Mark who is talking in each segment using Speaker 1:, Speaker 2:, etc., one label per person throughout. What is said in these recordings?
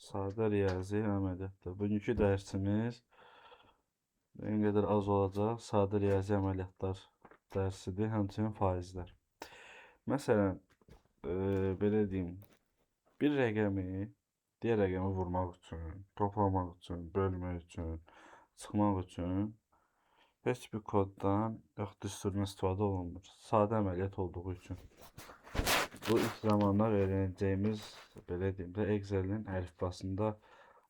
Speaker 1: Sadə riyazi əməliyyatlar. Bugünkü dərsimiz en qədər az olacaq. Sadə riyazi əməliyyatlar dərsidir, həmçinin faizlər. Məsələn, belə deyim, bir rəqəmi digər rəqəmi vurmaq üçün, toplamaq üçün, bölmək üçün, çıxmaq üçün heç bir koddan yaxud düsturdan istifadə olunmur. Sadə əməliyyat olduğu üçün. Bu ilk zamanlar öyrənəcəyimiz, belə deyim də, Excel'in əlifbasında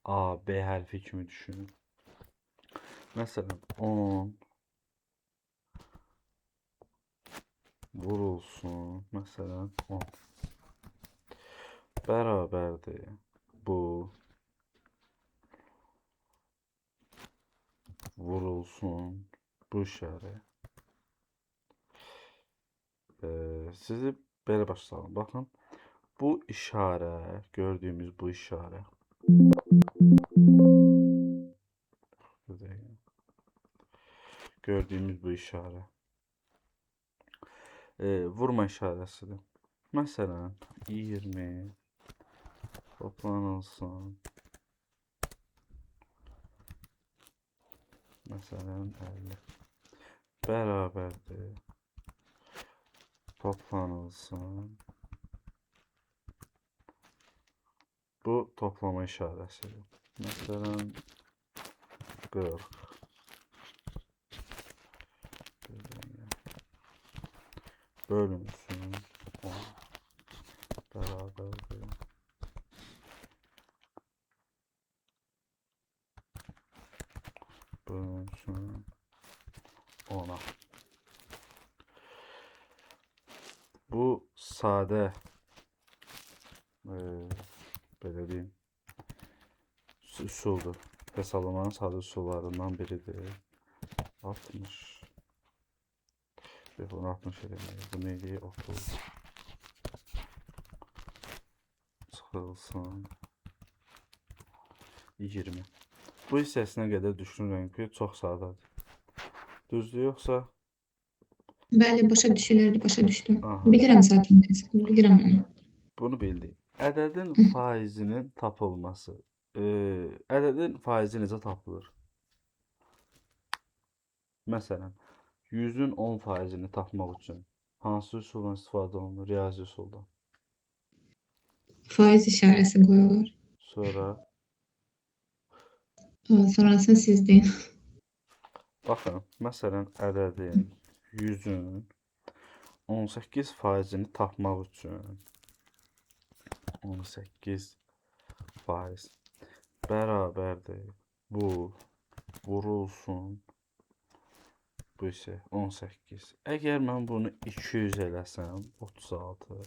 Speaker 1: A, B hərfi kimi düşünün. Məsələn, 10 vurulsun, məsələn, 10 bərabərdir bu vurulsun bu işarə. Sizi belə başlayalım. Baxın, bu işarə, gördüyümüz bu işarə. Gördüyümüz bu işarə. Vurma işarəsidir. Məsələn, 20 toplanılsın. Məsələn, 50 bərabərdir. Toplanılsın. Bu toplama işarəsidir. Məsələn, 40 bölünsün 10 bərabərdir. Bölünsün 10'a. Bu sadə belə deyim, üsuldur. Hesaplamanın sadə üsullarından biridir. 60. Bunu 60 eləməyək. Bu neydi? 30. Çıxılsın 20. Bu hissəsinə qədər düşünürəm ki, çox sadədir. Düzdür, yoxsa?
Speaker 2: Bəli, başa düşülürdü, başa düşdüm.
Speaker 1: Aha.
Speaker 2: Bilirəm zaten, bilirəm onu.
Speaker 1: Bunu bildik. Ədədin faizinin tapılması. Ədədin faizi necə tapılır? Məsələn, 100'ün 10 faizini tapmaq üçün hansı üsuldan istifadə olunur? Riyazi üsuldan.
Speaker 2: Faiz işarəsi qoyulur.
Speaker 1: Sonra
Speaker 2: Sonrasını siz deyin.
Speaker 1: baxın, məsələn, ədədin 100'ün 18 faizini tapmaq üçün 18 faiz bərabərdir. Bu vurulsun bu isə 18. Əgər mən bunu 200 eləsəm 36,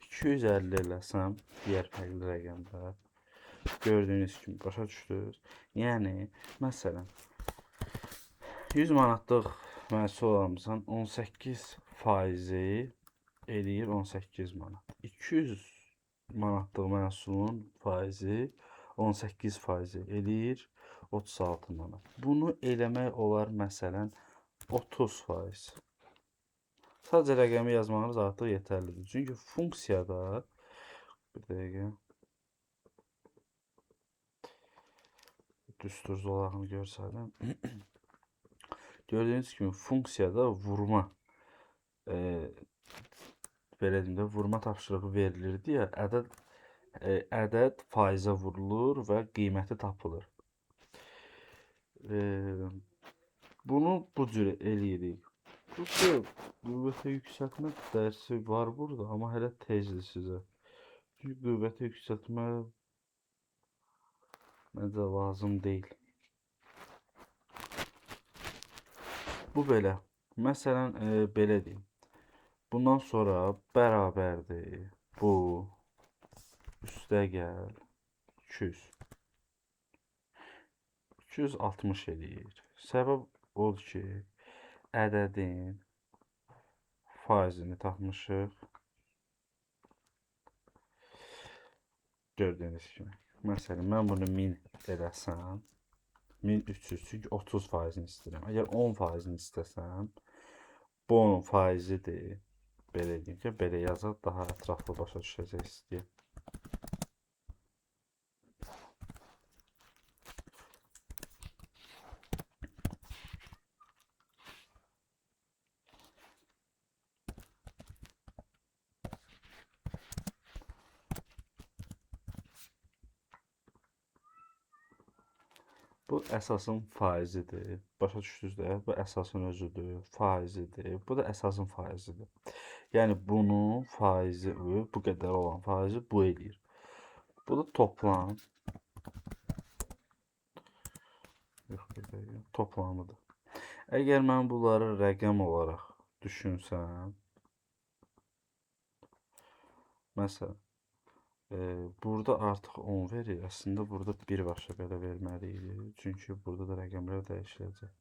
Speaker 1: 250 eləsəm digər fərqli rəqəmlər, gördüyünüz kimi başa düşdünüz. Yəni, məsələn, 100 manatlıq məhsul alamsan, 18 faizi eləyir 18 manat. 200 manatlıq məhsulun faizi 18 faizi eləyir 36 manat. Bunu eləmək olar, məsələn, 30 faiz. Sadəcə rəqəmi yazmağınız artıq yetərlidir. Çünki funksiyada bir dəqiqə düstur zolağını görsədim. Gördüyünüz kimi funksiyada vurma belə deyim də, vurma tapşırığı verilirdi ya, ədəd faizə vurulur və qiyməti tapılır. Bunu bu cür eləyirik. Burada qüvvətə yüksəltmə dərsi var burada, amma hələ tezdir sizə. Çünki qüvvətə yüksəltmə məncə lazım deyil. Bu belə. Məsələn, belə deyim. Bundan sonra bərabərdir. Bu üstə gəl 200. 260 eləyir. Səbəb odur ki, ədədin faizini tapmışıq. Gördüyünüz kimi. Məsələn, mən bunu 1000 eləsəm, 1300, çünki 30 faizini istəyirəm. Əgər 10 faizini istəsəm, bu onun faizidir. Belə deyim ki, belə yazaq, daha ətraflı başa düşəcəksiniz deyə. Bu əsasın faizidir. Başa düşdünüz də? Bu əsasın özüdür, faizidir. Bu da əsasın faizidir. Yəni bunun faizi bu qədər olan faizi bu eləyir. Bu da toplam. Yox, bir dəqiqə. Toplamıdır. Əgər mən bunları rəqəm olaraq düşünsəm, məsələn, burada artıq 10 verir. Əslində burada birbaşa belə verməli idi. Çünki burada da rəqəmlər dəyişiləcək.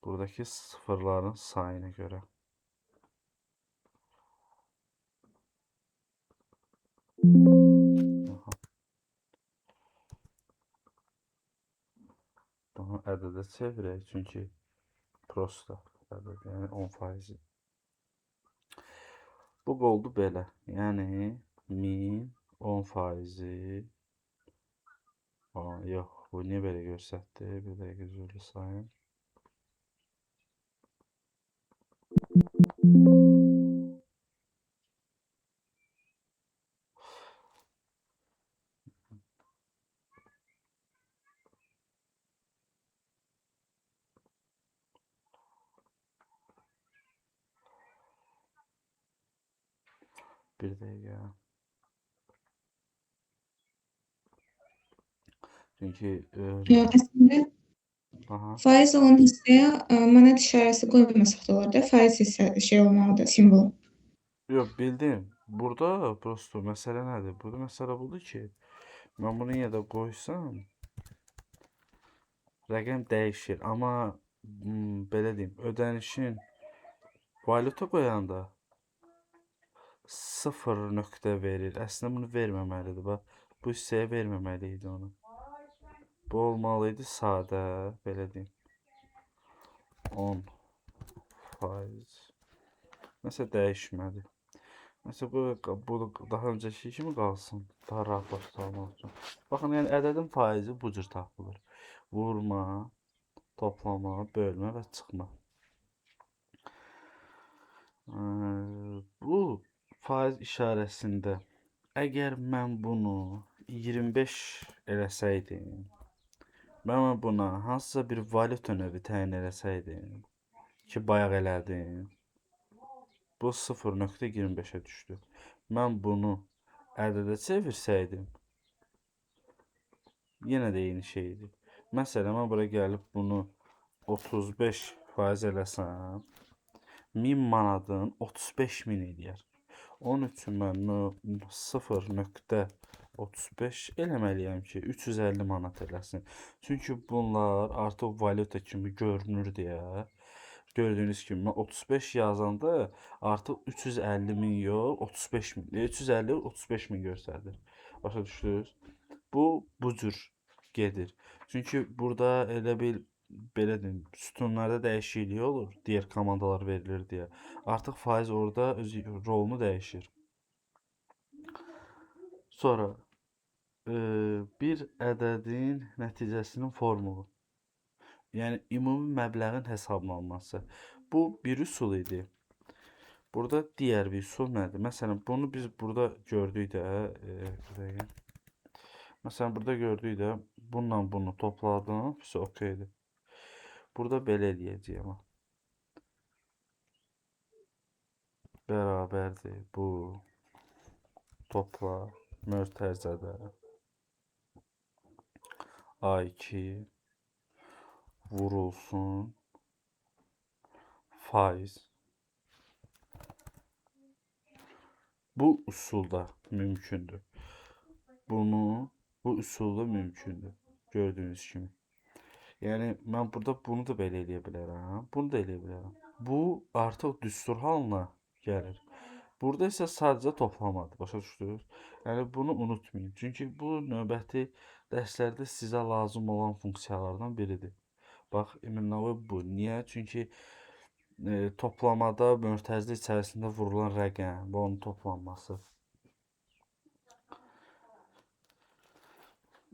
Speaker 1: Buradakı sıfırların sayına görə. Aha. Daha ədədə çevirək, çünki prosta ədəd, yəni 10%. Bu oldu belə. Yəni 1000 10%. Yox, bu niyə belə göstərdi? Bir dəqiqə üzrlü sayın. Bir dəqiqə. Çünki
Speaker 2: Əslində
Speaker 1: aha.
Speaker 2: faiz olan hissəyə manat işarəsi qoymasaq da olar da. Faiz hissə şey olmalıdır, simvol.
Speaker 1: Yox, bildim. Burada prosto məsələ nədir? Burada məsələ budur ki, mən bunu yenə də qoysam, rəqəm dəyişir. Amma belə deyim, ödənişin valyuta qoyanda 0 nöqtə verir. Əslində bunu verməməlidir. Bax, bu hissəyə verməməli idi onu. Bu olmalı idi sadə, belə deyim. 10%. Məsələn, dəyişmədi. Məsələn, bu daha öncəki kimi qalsın. Daha rahat başlamaq üçün. Baxın, yəni ədədin faizi bu cür tapılır. Vurma, toplama, bölmə və çıxma. Bu faiz işarəsində əgər mən bunu 25 eləsəydim, mən buna hansısa bir valyuta növü təyin eləsəydim ki, bayaq elədim, bu 0.25-ə düşdü. Mən bunu ədədə çevirsəydim, yenə də eyni şeydir. Məsələn, mən bura gəlib bunu 35% eləsəm, 1000 manatın 35.000 eləyər. Onun üçün mən 0.35 eləməliyəm ki, 350 manat eləsin. Çünki bunlar artıq valyuta kimi görünür deyə. Gördüyünüz kimi mən 35 yazanda artıq 350.000 yox, 35.000. 350 35.000 göstərir. Başa düşdünüz? Bu cür gedir. Çünki burada elə bil belə deyim, sütunlarda dəyişiklik olur, digər komandalar verilir deyə. Artıq faiz orada öz rolunu dəyişir. Sonra bir ədədin nəticəsinin formulu. Yəni ümumi məbləğin hesablanması. Bu bir üsul idi. Burada digər bir üsul nədir? Məsələn, bunu biz burada gördük də, məsələn, burada gördük də, bununla bunu topladım, все okeydir. Burada belə eləyəcəyəm. Bərabərdir bu topla mötərizədə A2 vurulsun faiz. Bu üsulda mümkündür. Bu üsulda mümkündür. Gördüyünüz kimi. Yəni mən burada bunu da belə eləyə bilərəm, bunu da eləyə bilərəm. Bu artıq düstur halına gəlir. Burada isə sadəcə toplamadır, başa düşdünüz? Yəni bunu unutmayın. Çünki bu növbəti dərslərdə sizə lazım olan funksiyalardan biridir. Bax, iminavı bu. Niyə? Çünki toplamada mötərizə içərisində vurulan rəqəm və onun toplanması.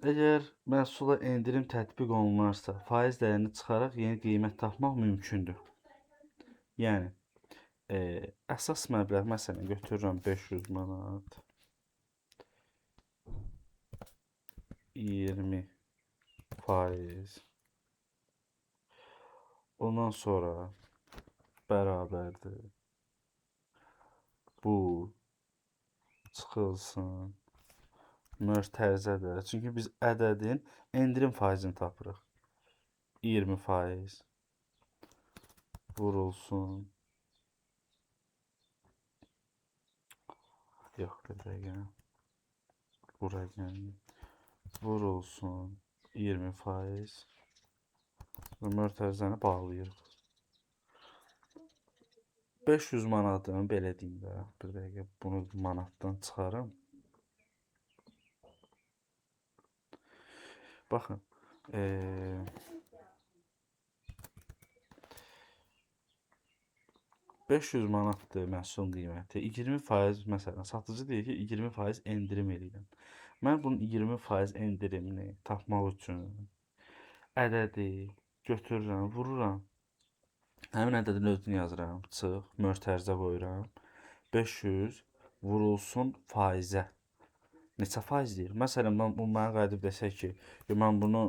Speaker 1: Əgər məhsula endirim tətbiq olunarsa, faiz dəyərini çıxaraq yeni qiymət tapmaq mümkündür. Yəni, əsas məbləğ, məsələn, götürürəm 500 manat. 20%. Ondan sonra bərabərdir. Bu çıxılsın mötərizədir. Çünki biz ədədin endirim faizini tapırıq. 20% vurulsun. Yox, bir dəqiqə. Buraya gəlin. Vurulsun 20%. Və mötərizəni bağlayırıq. 500 manatın, belə deyim də, bir dəqiqə bunu manatdan çıxarım. Baxın, 500 manatdır məhsulun qiyməti. 20% məsələn, satıcı deyir ki, 20% endirim eləyirəm. Mən bunun 20% endirimini tapmaq üçün ədədi götürürəm, vururam. Həmin ədədin özünü yazıram, çıx, mötərizə qoyuram. 500 vurulsun faizə. Neçə faiz deyir? Məsələn, mənə qayıdıb desək ki, mən bunu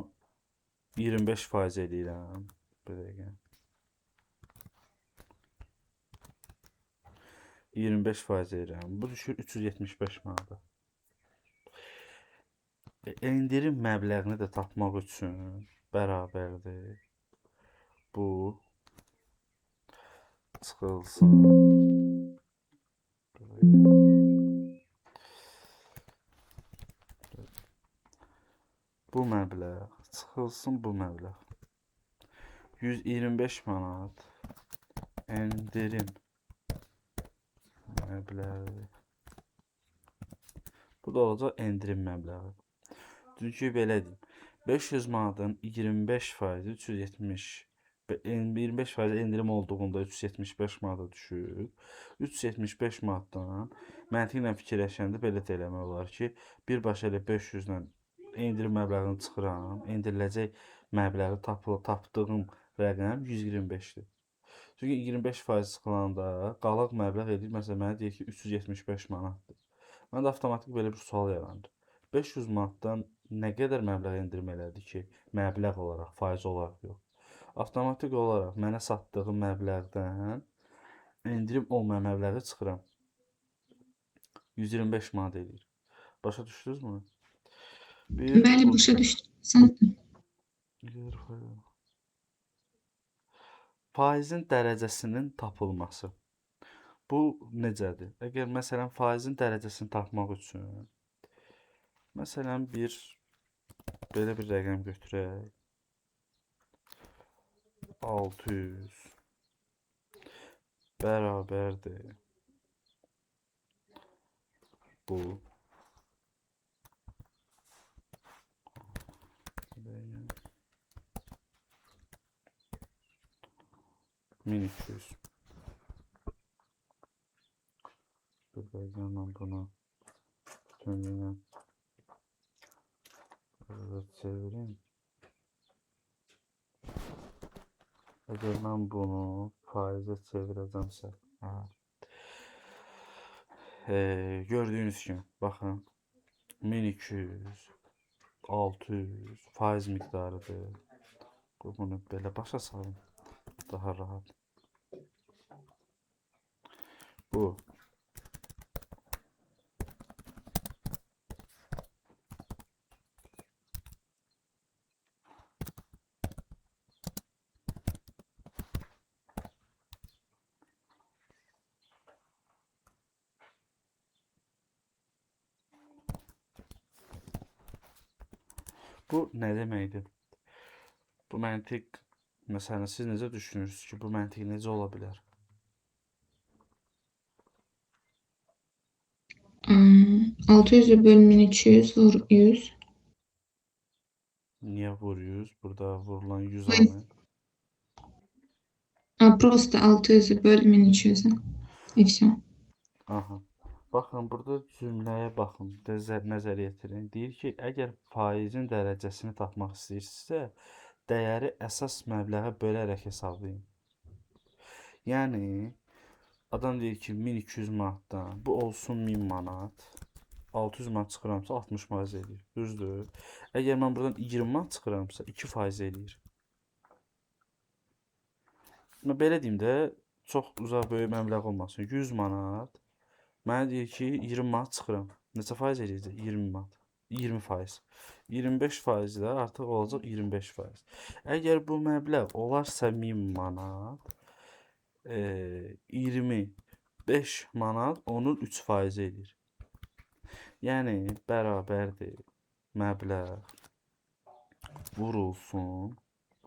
Speaker 1: 25% eləyirəm. Bir dəqiqə. 25% eləyirəm. Bu düşür 375 manata. Endirim məbləğini də tapmaq üçün bərabərdir. Bu çıxılsın. Bu məbləğ çıxılsın bu məbləğ. 125 manat endirim məbləği. Bu da olacaq endirim məbləği. Çünki belə deyim. 500 manatın 25% 370 25% endirim olduğunda 375 manata düşür. 375 manatdan məntiqlə fikirləşəndə belə də eləmək olar ki, birbaşa elə 500-lə endirim məbləğini çıxıram. Endiriləcək məbləği tapdığım rəqəm 125-dir. Çünki 25% çıxılanda qalaq məbləğ edir. Məsələn, mənə deyir ki, 375 manatdır. Məndə avtomatik belə bir sual yaranır. 500 manatdan nə qədər məbləğ endirim elədi ki, məbləğ olaraq, faiz olaraq yox. Avtomatik olaraq mənə satdığım məbləğdən endirim olmayan məbləği çıxıram. 125 manat edir. Başa düşdünüz mü?
Speaker 2: Bəli, başa düşdüm.
Speaker 1: Faizin dərəcəsinin tapılması. Bu necədir? Əgər məsələn faizin dərəcəsini tapmaq üçün məsələn belə bir rəqəm götürək. 600 bərabərdir. Bu 1200. Ben bunu bütünlüğüne çevireyim. Eğer ben bunu faize çevirəcəmsə, gördüğünüz kimi, baxın, 1200, 600 faiz miktarıdır. Bunu belə başa salın, daha rahat. Bu nə deməkdir? Bu məntiq, məsələn, siz necə düşünürsünüz ki, bu məntiq necə ola bilər?
Speaker 2: 600 bölü 1200 vur 100.
Speaker 1: Niye vur 100? Burada vurulan 100 alınır.
Speaker 2: Просто 600 bölü 1200. И все.
Speaker 1: Aha. Baxın, burada cümləyə baxın, nəzər yetirin. Deyir ki, əgər faizin dərəcəsini tapmaq istəyirsinizsə, dəyəri əsas məbləğə bölərək hesablayın. Yəni, adam deyir ki, 1200 manatdan bu olsun 1000 manat, 600 manat çıxıramsa 60% eləyir. Düzdür? Əgər mən buradan 20 manat çıxıramsa 2% eləyir. Belə deyim də, çox uzaq böyük məbləğ olmasın. 100 manat. Mənə deyir ki, 20 manat çıxıram. Neçə faiz eləyəcək? 20 manat. 20%. 25% də artıq olacaq 25%. Əgər bu məbləğ olarsa 1000 manat, 25 manat onun 3% eləyir. Yəni bərabərdir məbləğ vurulsun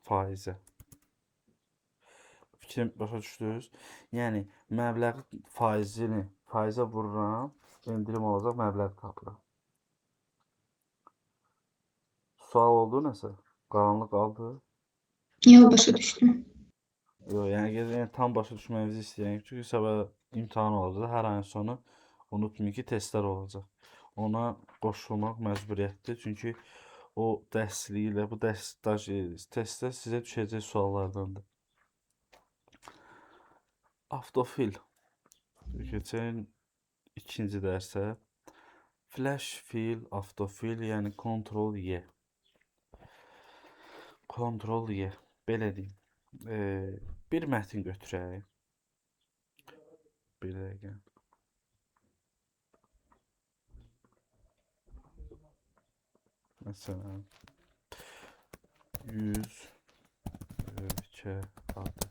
Speaker 1: faizə. Fikrim başa düşdünüz? Yəni məbləğ faizə vururam, endirim olacaq, məbləğ tapıram. Sual oldu nəsə? Qaranlıq qaldı?
Speaker 2: Yox, başa düşdüm.
Speaker 1: Yox, yəni tam başa düşməyinizi istəyirəm. Çünki sabah imtahan olacaq. Hər ayın sonu unutmayın ki, testlər olacaq. Ona qoşulmaq məcburiyyətdir. Çünki o dərsliklə bu testlər sizə düşəcək suallardandır. Avtofil. Keçən ikinci dərsə. Flash fil, avtofil, yəni Ctrl Y. Ctrl Y. Belə deyim. Bir mətin götürək. Bir dəqiqə. Məsələn 100 ölkə adı.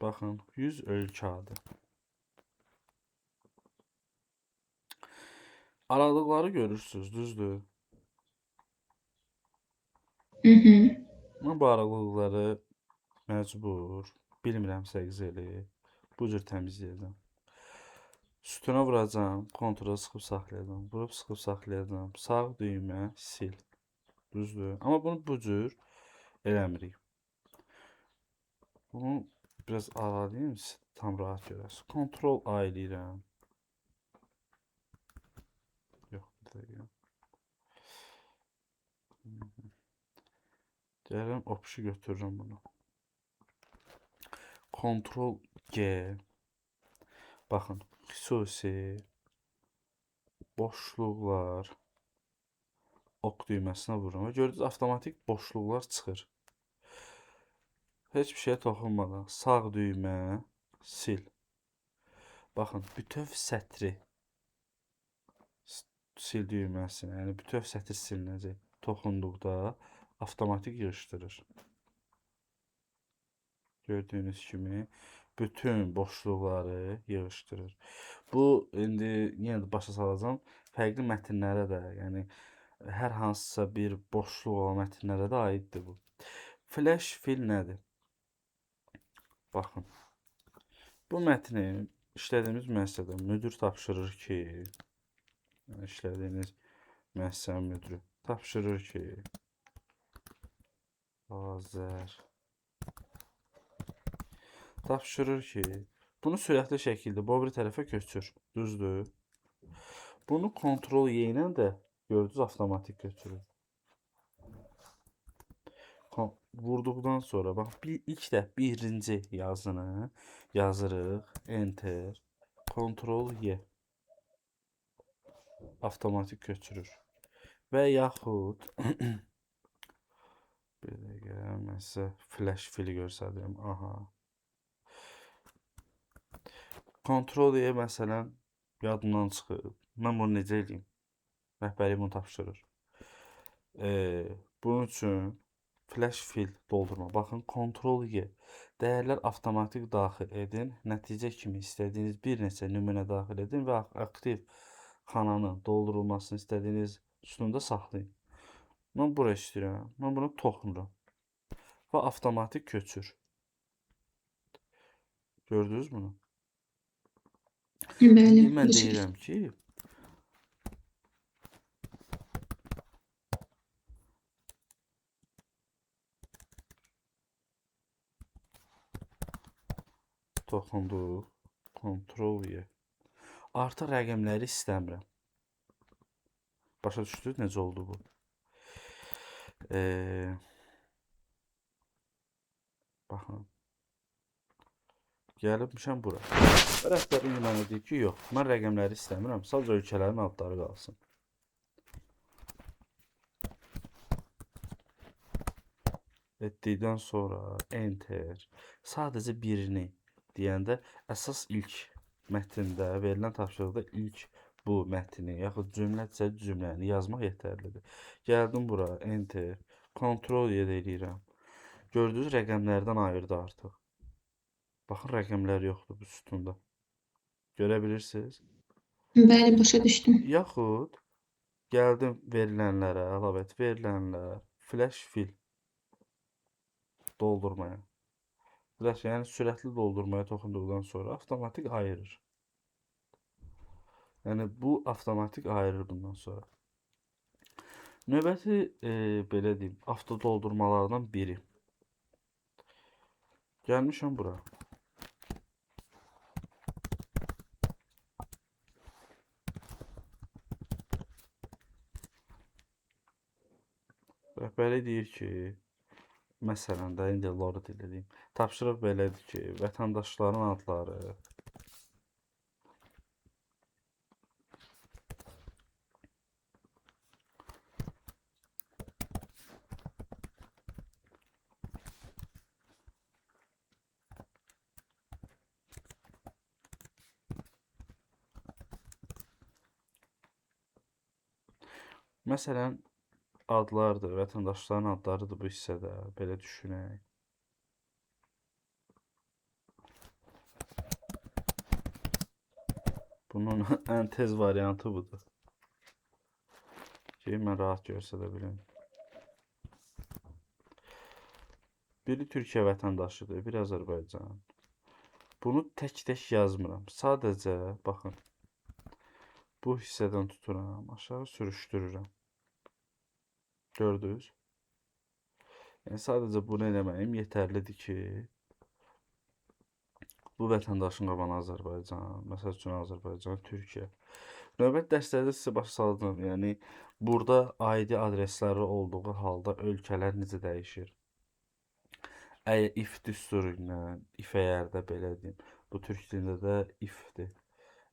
Speaker 1: Baxın, 100 ölkə adı. Aralıqları görürsünüz, düzdür? Mən bu aralıqları məcbur, bilmirəmsə Excel-i bu cür təmizləyəcəm. Sütuna vuracam, kontrola sıxıb saxlayacam, vurub sıxıb saxlayacam, sağ düymə sil, düzdür? Amma bunu bu cür eləmirik. Bunu biraz aralayayım, tam rahat görəsiniz. Ctrl A eləyirəm. Yox, bir dəqiqə. Gəlirəm, opşu götürürəm bunu. Ctrl G. Baxın, xüsusi boşluqlar ok düyməsinə vururam və gördünüz, avtomatik boşluqlar çıxır. Heç bir şeyə toxunmadan sağ düymə sil. Baxın, bütöv sətri sil düyməsinə, yəni bütöv sətr silinəcək. Toxunduqda avtomatik yığışdırır. Gördüyünüz kimi bütün boşluqları yığışdırır. Bu indi yenə də başa salacağam fərqli mətnlərə də, yəni hər hansısa bir boşluq olan mətnlərə də aiddir bu. Flash fil nədir? Baxın. Bu mətni işlədiyimiz müəssisədə müdür tapşırır ki, işlədiyiniz müəssisənin müdürü tapşırır ki, bunu sürətli şəkildə bu bir tərəfə köçür, düzdür? Bunu Ctrl Y ilə də gördünüz, avtomatik götürür. Vurduqdan sonra bax ilk də birinci yazını yazırıq, enter, Ctrl Y. Avtomatik köçürür. Və yaxud bir dəqiqə, mən sizə flash fili göstərirəm. Aha. Ctrl Y məsələn yadımdan çıxıb. Mən bunu necə edeyim? Rəhbərlik bunu tapşırır. Bunun üçün flash fil doldurma. Baxın, Ctrl Y. Dəyərlər avtomatik daxil edin. Nəticə kimi istədiyiniz bir neçə nümunə daxil edin və aktiv xananın doldurulmasını istədiyiniz sütunda saxlayın. Mən bura istəyirəm. Mən buna toxunuram. Və avtomatik köçür. Gördünüz bunu?
Speaker 2: Bəli.
Speaker 1: Mən deyirəm ki, toxunduq, Ctrl Y. Artıq rəqəmləri istəmirəm. Başa düşdünüz necə oldu bu? Baxın. Gəlmişəm bura. Və rəhbər indi mənə deyir ki, yox, mən rəqəmləri istəmirəm, sadəcə ölkələrin adları qalsın. Etdikdən sonra enter. Sadəcə birini deyəndə əsas ilk mətndə verilən tapşırıqda ilk bu mətni yaxud cümlədirsə cümləni yazmaq yetərlidir. Gəldim bura enter. Kontrol edirəm. Gördüyünüz rəqəmlərdən ayırdı artıq. Baxın rəqəmlər yoxdur bu sütunda. Görə bilirsiniz?
Speaker 2: Bəli, başa düşdüm.
Speaker 1: Yaxud gəldim verilənlərə, əlavə et verilənlər, flash fill doldurmaya. Flash, yəni sürətli doldurmaya toxunduqdan sonra avtomatik ayırır. Yəni bu avtomatik ayırır bundan sonra. Növbəti belə deyim, avto doldurmalardan biri. Gəlmişəm bura. Rəhbəri deyir ki, məsələn də indi lordu deyim. Tapşırıq belədir ki, vətəndaşların adları məsələn adlardır, vətəndaşların adlarıdır bu hissədə, belə düşünək. Bunun ən tez variantı budur. Ki, mən rahat görsədə bilim. Biri Türkiyə vətəndaşıdır, biri Azərbaycan. Bunu tək-tək yazmıram. Sadəcə, baxın, bu hissədən tuturam, aşağı sürüşdürürəm. Gördünüz? Yəni, sadəcə bunu eləməyim yetərlidir ki, bu vətəndaşın qabağına Azərbaycan, məsəl üçün Azərbaycan, Türkiyə. Növbət dərslərdə sizə başa saldım, yəni, burada ID adresləri olduğu halda ölkələr necə dəyişir? Əgər if düsturu ilə, if əgər də belə deyim, bu türk dilində də ifdir.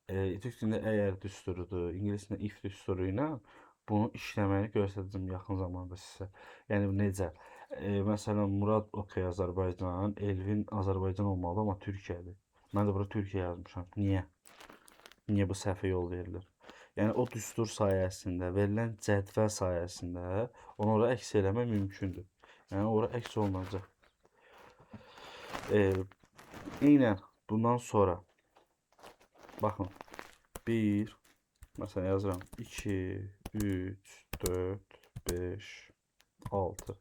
Speaker 1: Türk dilində əgər düsturudur, ingilis dilində if düsturu ilə bunu işləməni göstərəcəm yaxın zamanda sizə. Yəni necə? Məsələn, Murad OK Azərbaycan, Elvin Azərbaycan olmalı, amma Türkiyədir. Mən də bura Türkiyə yazmışam. Niyə? Niyə bu səhvə yol verilir? Yəni o düstur sayəsində, verilən cədvəl sayəsində onu ora əks eləmək mümkündür. Yəni ora əks olunacaq. Eynən bundan sonra baxın 1 məsələn yazıram 2 3 4 5 6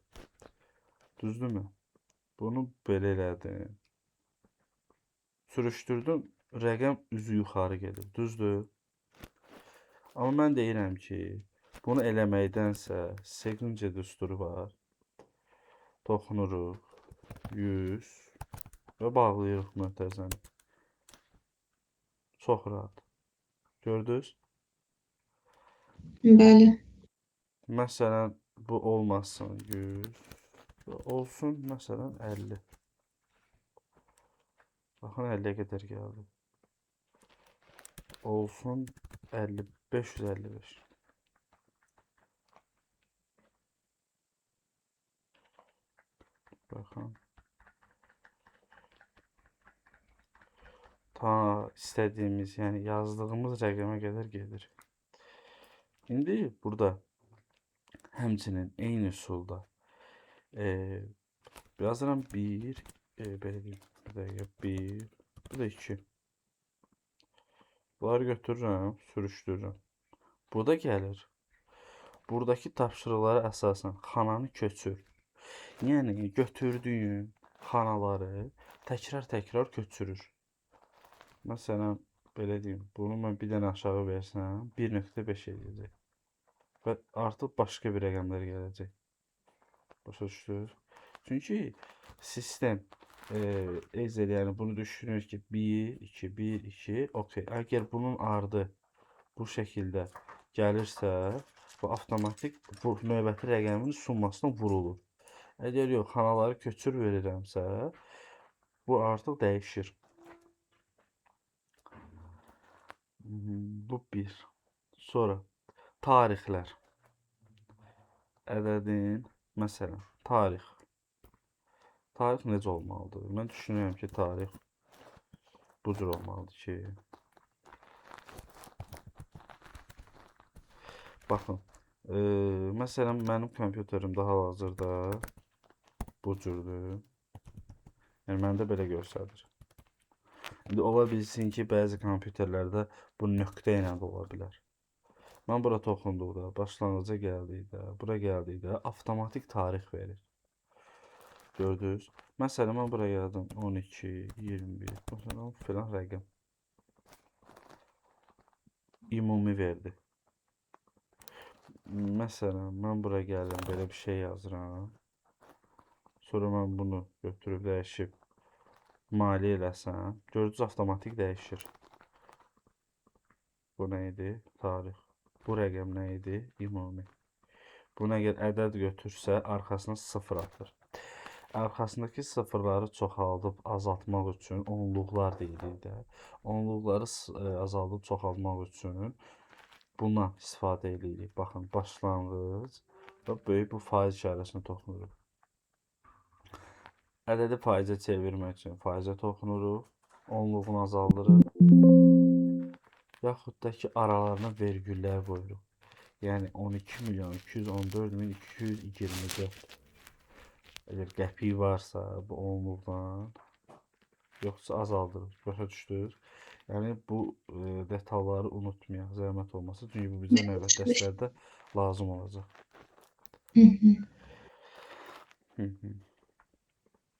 Speaker 1: düzdürmü? Bunu belə elədim. Sürüşdürdüm, rəqəm üzü yuxarı gedir. Düzdür? Amma mən deyirəm ki, bunu eləməkdənsə sequence düsturu var. Toxunuruq 100 və bağlayırıq möhtəzəni. Çox rahat. Gördünüz?
Speaker 2: Bəli.
Speaker 1: Məsələn, bu olmasın 100. Olsun, məsələn, 50. Baxın, 50-yə qədər gəldi. Olsun, 50, 555. Baxın. Ta istədiyimiz, yəni yazdığımız rəqəmə qədər gedir. İndi burada həmçinin eyni üsulda yazıram 1, belə deyim, bir dəqiqə 1, bu da 2. Bunları götürürəm, sürüşdürürəm. Burada gəlir. Buradakı tapşırıqlara əsasən xananı köçür. Yəni götürdüyün xanaları təkrar köçürür. Məsələn, belə deyim, bunu mən bir dənə aşağı versəm 1.5 edəcək. Və artıq başqa bir rəqəmlər gələcək. Başa düşdünüz? Çünki sistem Excel yəni bunu düşünür ki 1, 2, 1, 2, okey. Əgər bunun ardı bu şəkildə gəlirsə, bu avtomatik bu növbəti rəqəmin summasına vurulur. Əgər yox, xanaları köçür verirəmsə, bu artıq dəyişir. Bu bir. Sonra tarixlər. Ədədin, məsələn, tarix. Tarix necə olmalıdır? Mən düşünürəm ki, tarix bu cür olmalıdır ki, baxın, məsələn, mənim kompüterimdə hal-hazırda bu cürdür. Yəni, məndə belə göstərir. İndi ola bilsin ki, bəzi kompüterlərdə bu nöqtə ilə də ola bilər. Mən bura toxunduqda, başlanğıca gəldikdə, bura gəldikdə avtomatik tarix verir. Gördünüz? Məsələn, mən bura yazdım 12, 21, məsələn, filan rəqəm. Ümumi verdi. Məsələn, mən bura gəlirəm, belə bir şey yazıram. Sonra mən bunu götürüb dəyişib maliyyə eləsəm, gördünüz, avtomatik dəyişir. Bu nə idi? Tarix. Bu rəqəm nə idi? Ümumi. Bunu əgər ədəd götürsə, arxasına 0 atır. Arxasındakı sıfırları çoxaldıb azaltmaq üçün onluqlar deyirik də. Onluqları azaldıb çoxaltmaq üçün bundan istifadə edirik. Baxın, başlanğıc və böyük bu faiz işarəsini toxunuruq. Ədədi faizə çevirmək üçün faizə toxunuruq. Onluğunu azaldırıq. Yaxud da ki, aralarına vergüllər qoyuruq. Yəni 12.214.224. Əgər qəpik varsa bu onluqdan, yoxsa azaldırıq. Başa düşdünüz? Yəni bu detalları unutmayaq, zəhmət olmasa. Çünki bu bizə növbəti dərslərdə lazım olacaq.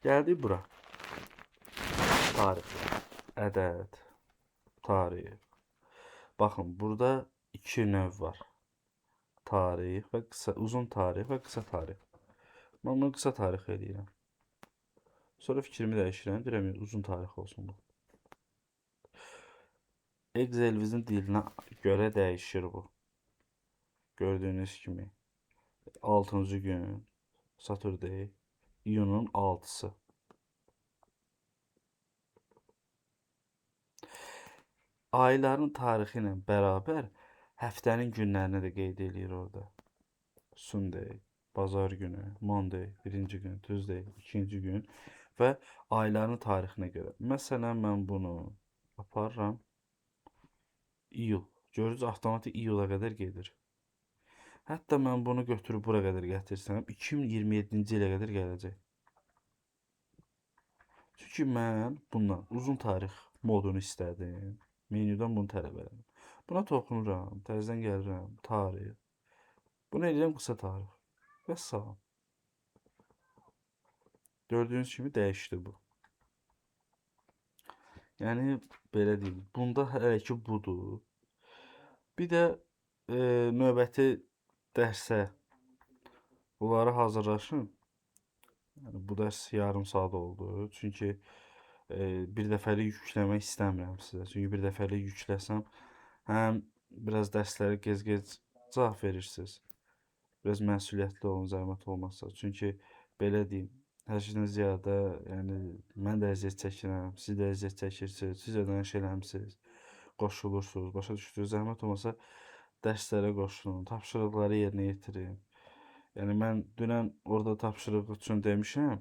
Speaker 1: Gəldik bura. Tarix, ədəd, tarix. Baxın, burada iki növ var. Tarix və uzun tarix və qısa tarix. Mən bunu qısa tarix eləyirəm. Sonra fikrimi dəyişirəm, deyirəm uzun tarix olsun bu. Excelimizin dilinə görə dəyişir bu. Gördüyünüz kimi 6-cı gün Saturday, iyunun 6-sı. Ayların tarixi ilə bərabər həftənin günlərini də qeyd eləyir orada. Sunday, bazar günü, Monday, birinci gün, Tuesday, ikinci gün və ayların tarixinə görə. Məsələn, mən bunu aparıram. İyul. Görürüz, avtomatik iyula qədər gedir. Hətta mən bunu götürüb bura qədər gətirsəm, 2027-ci ilə qədər gələcək. Çünki mən bundan uzun tarix modunu istədim. Menyudan bunu tələb edirəm. Buna toxunuram, təzədən gəlirəm, tarix. Bunu edirəm qısa tarix. Və salam. Gördüyünüz kimi dəyişdi bu. Yəni, belə deyim, bunda hələ ki budur. Bir də növbəti dərsə bunları hazırlaşın. Yəni, bu dərs yarım saat oldu. Çünki bir dəfəlik yükləmək istəmirəm sizə. Çünki bir dəfəlik yükləsəm, həm biraz dərsləri gec-gec cavab verirsiniz. Biraz məsuliyyətli olun, zəhmət olmazsa. Çünki belə deyim, hər şeydən ziyadə, yəni mən də əziyyət çəkirəm, siz də əziyyət çəkirsiniz, siz də danış eləmisiniz, qoşulursunuz, başa düşdünüz. Zəhmət olmasa dərslərə qoşulun, tapşırıqları yerinə yetirin. Yəni mən dünən orada tapşırıq üçün demişəm,